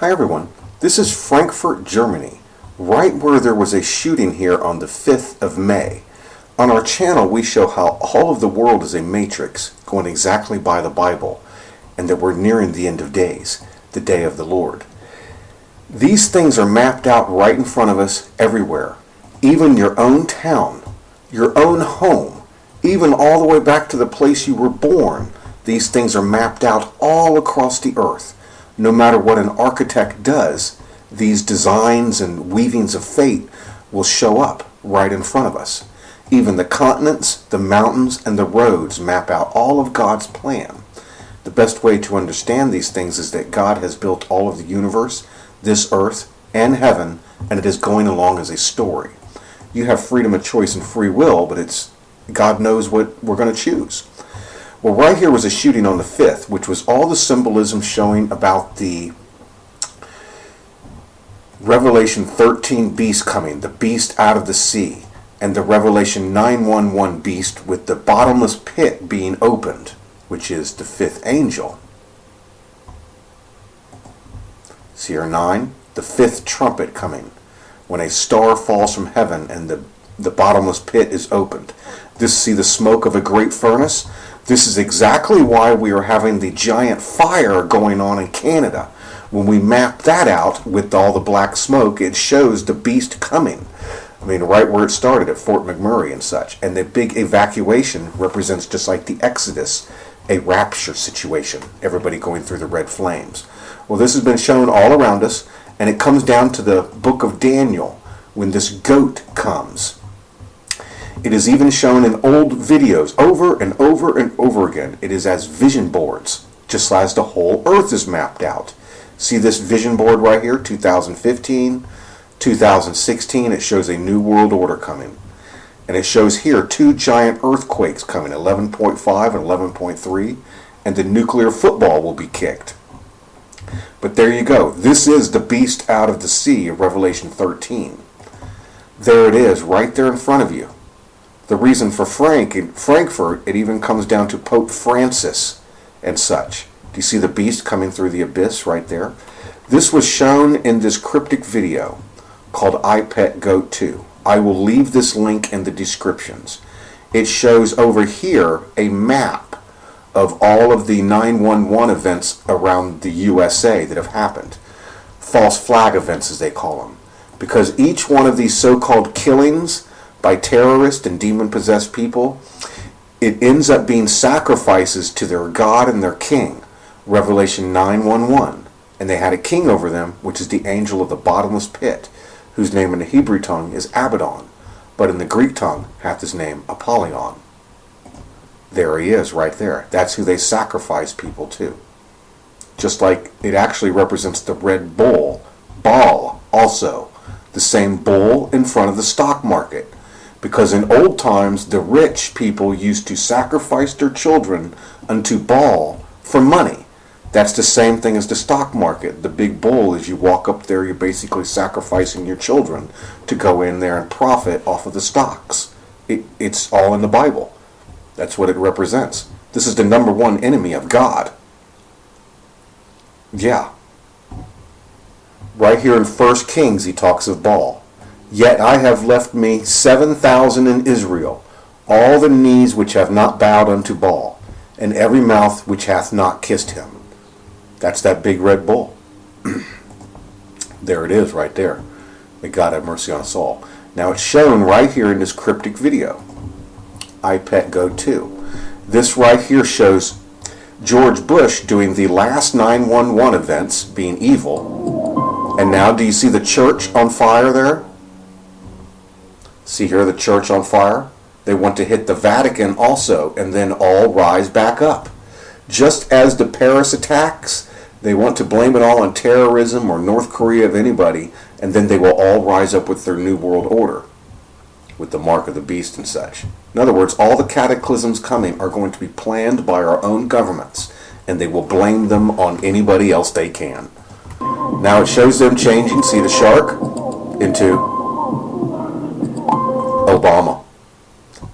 Hi everyone, this is Frankfurt, Germany, right where there was a shooting here on the 5th of May. On our channel we show how all of the world is a matrix going exactly by the Bible, and that we're nearing the end of days, the day of the Lord. These things are mapped out right in front of us everywhere, even your own town, your own home, even all the way back to the place you were born. These things are mapped out all across the earth. No matter what an architect does, these designs and weavings of fate will show up right in front of us. Even the continents, the mountains, and the roads map out all of God's plan. The best way to understand these things is that God has built all of the universe, this earth, and heaven, and it is going along as a story. You have freedom of choice and free will, but God knows what we're going to choose. Well, right here was a shooting on the 5th, which was all the symbolism showing about the Revelation 13 beast coming, the beast out of the sea, and the Revelation 9:11 beast with the bottomless pit being opened, which is the 5th angel. See here 9, the 5th trumpet coming, when a star falls from heaven and the bottomless pit is opened. See the smoke of a great furnace? This is exactly why we are having the giant fire going on in Canada. When we map that out with all the black smoke, it shows the beast coming. I mean, right where it started at Fort McMurray and such. And the big evacuation represents, just like the Exodus, a rapture situation. Everybody going through the red flames. Well, this has been shown all around us, and it comes down to the book of Daniel when this goat comes. It is even shown in old videos over and over and over again. It is as vision boards, just as the whole earth is mapped out. See this vision board right here, 2015, 2016, it shows a new world order coming. And it shows here 2 giant earthquakes coming, 11.5 and 11.3, and the nuclear football will be kicked. But there you go. This is the beast out of the sea of Revelation 13. There it is, right there in front of you. The reason for Frankfurt, it even comes down to Pope Francis and such. Do you see the beast coming through the abyss right there? This was shown in this cryptic video called I Pet Goat 2. I will leave this link in the descriptions. It shows over here a map of all of the 9/11 events around the USA that have happened. False flag events, as they call them. Because each one of these so-called killings by terrorists and demon-possessed people, it ends up being sacrifices to their God and their king. Revelation 9:11. And they had a king over them, which is the angel of the bottomless pit, whose name in the Hebrew tongue is Abaddon, but in the Greek tongue hath his name Apollyon. There he is, right there. That's who they sacrifice people to. Just like it actually represents the red bull, Baal, also. The same bull in front of the stock market. Because in old times, the rich people used to sacrifice their children unto Baal for money. That's the same thing as the stock market. The big bull, as you walk up there, you're basically sacrificing your children to go in there and profit off of the stocks. It's all in the Bible. That's what it represents. This is the number one enemy of God. Yeah. Right here in 1 Kings, he talks of Baal. Yet I have left me 7,000 in Israel, all the knees which have not bowed unto Baal, and every mouth which hath not kissed him. That's that big red bull. There it is right there. May God have mercy on us all. Now it's shown right here in this cryptic video. I Pet Goat 2. This right here shows George Bush doing the last 9/11 events, being evil. And now do you see the church on fire there? See here the church on fire? They want to hit the Vatican also, and then all rise back up. Just as the Paris attacks, they want to blame it all on terrorism or North Korea of anybody, and then they will all rise up with their new world order, with the mark of the beast and such. In other words, all the cataclysms coming are going to be planned by our own governments, and they will blame them on anybody else they can. Now it shows them changing, see the shark, into Obama.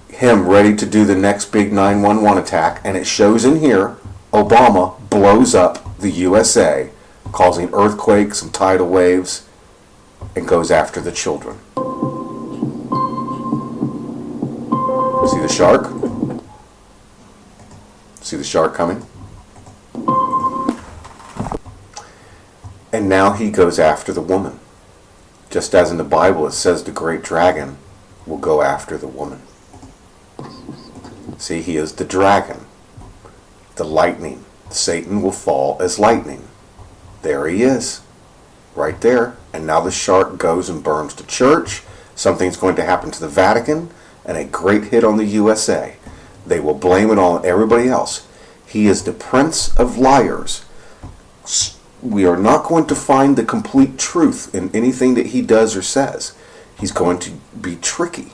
Him ready to do the next big 9/11 attack, and it shows in here Obama blows up the USA causing earthquakes and tidal waves, and goes after the children. See the shark? See the shark coming? And now he goes after the woman. Just as in the Bible it says the great dragon will go after the woman. See, he is the dragon, the lightning. Satan will fall as lightning. There he is, right there. And now the shark goes and burns the church. Something's going to happen to the Vatican, and a great hit on the USA. They will blame it on everybody else. He is the prince of liars. We are not going to find the complete truth in anything that he does or says. He's going to be tricky.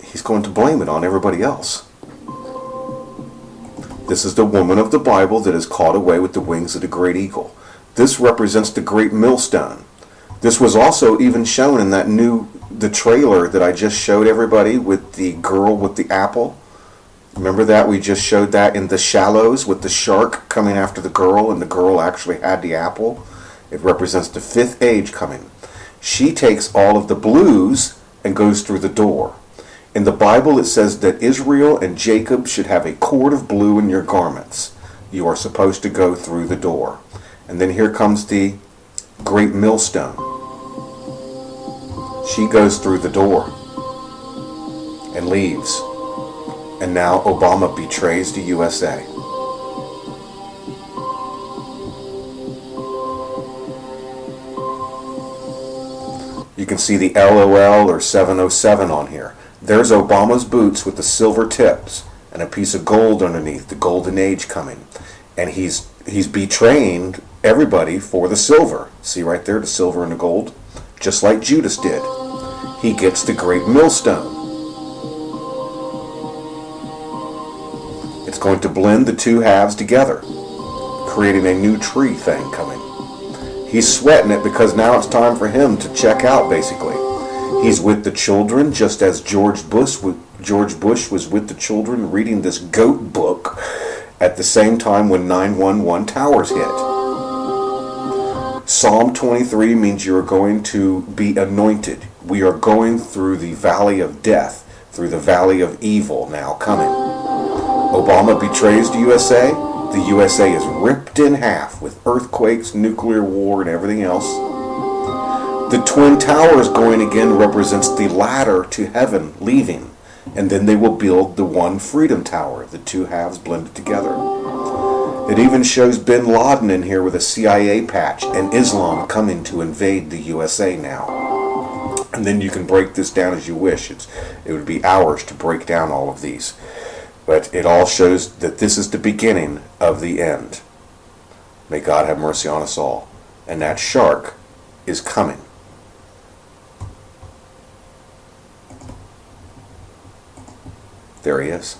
He's going to blame it on everybody else. This is the woman of the Bible that is caught away with the wings of the great eagle. This represents the great millstone. This was also even shown in the trailer that I just showed everybody with the girl with the apple. Remember that? We just showed that in The Shallows with the shark coming after the girl, and the girl actually had the apple. It represents the fifth age coming. She takes all of the blues and goes through the door. In the Bible it says that Israel and Jacob should have a cord of blue in your garments. You are supposed to go through the door. And then here comes the great millstone. She goes through the door and leaves. And now Obama betrays the USA. You can see the LOL or 707 on here. There's Obama's boots with the silver tips and a piece of gold underneath, the golden age coming. And he's betraying everybody for the silver. See right there, the silver and the gold? Just like Judas did. He gets the great millstone. It's going to blend the two halves together, creating a new tree thing coming. He's sweating it because now it's time for him to check out, basically. He's with the children, just as George Bush was with the children reading this goat book at the same time when 911 towers hit. Psalm 23 means you are going to be anointed. We are going through the valley of death, through the valley of evil now coming. Obama betrays the USA. The USA is ripped in half with earthquakes, nuclear war, and everything else. The Twin Towers going again represents the ladder to heaven leaving. And then they will build the one Freedom Tower, the two halves blended together. It even shows Bin Laden in here with a CIA patch and Islam coming to invade the USA now. And then you can break this down as you wish. It would be hours to break down all of these. But it all shows that this is the beginning of the end. May God have mercy on us all. And that shark is coming. There he is.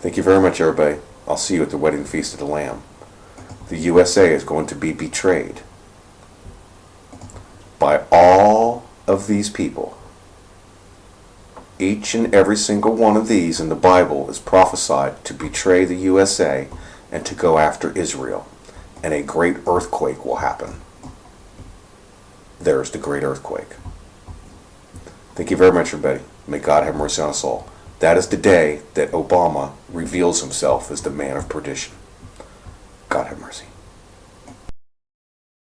Thank you very much, everybody. I'll see you at the wedding feast of the Lamb. The USA is going to be betrayed by all of these people. Each and every single one of these in the Bible is prophesied to betray the USA and to go after Israel. And a great earthquake will happen. There's the great earthquake. Thank you very much, everybody. May God have mercy on us all. That is the day that Obama reveals himself as the man of perdition. God have mercy.